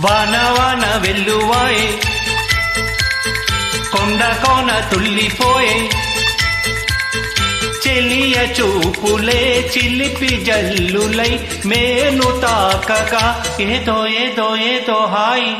వాన వాన వెల్లువాయే కొండ కోన తుల్లిపోయే చెలియ చూపులే చిలిపి జల్లులై మేను తాకగా ఏదో ఏదో ఏదో హాయి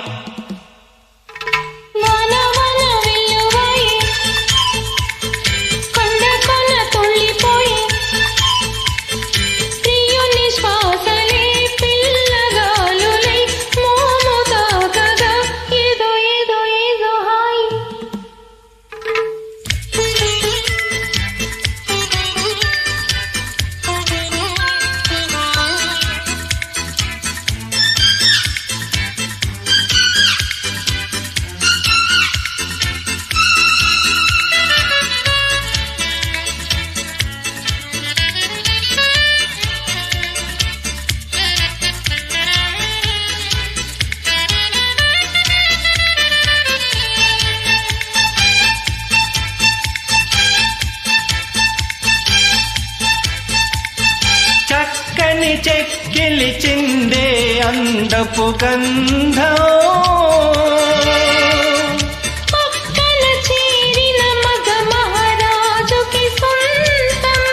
చెక్కిలి చిందే అందపు గంధం పక్కన చేరిన మగ మహారాజుకి సొంతం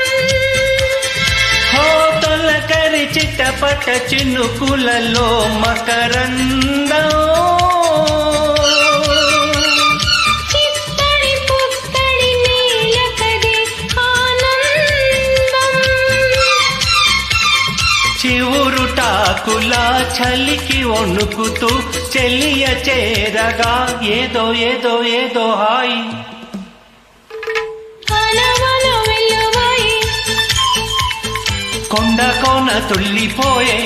హో తొలకరి చిట్టపట చినుకులలో మకరందం చివురుటాకులా చలికి వణుకుతూ చెలియ చేరగా ఏదో ఏదో ఏదో హాయి కొండ కోన తుల్లిపోయే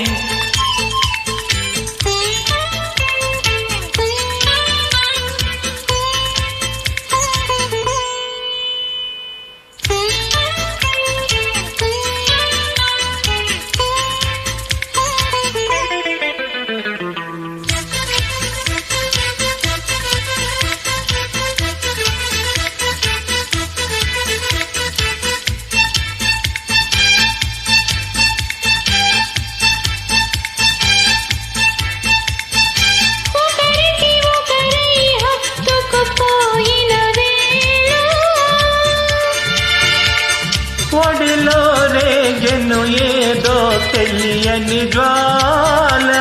ఒడిలో రేగెను ఏదో తెలియని జ్వాల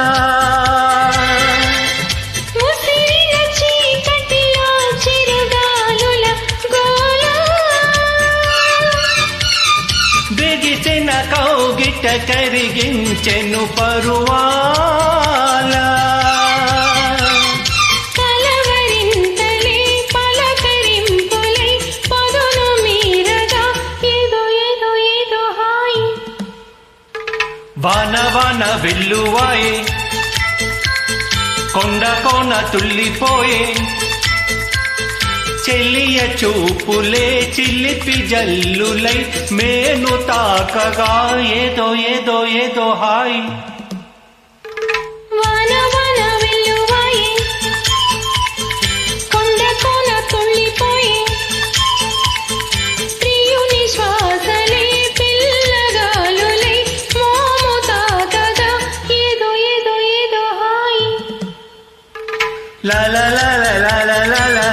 బిగిసిన కౌగిట కరిగించెను పరువాల వాన వాన వెల్లువాయే కొండ కోన తుల్లిపోయే చెలియ చూపులే చిలిపి జల్లులై మేను తాకగా ఏదో ఏదో ఏదో హాయి la la la la la la la la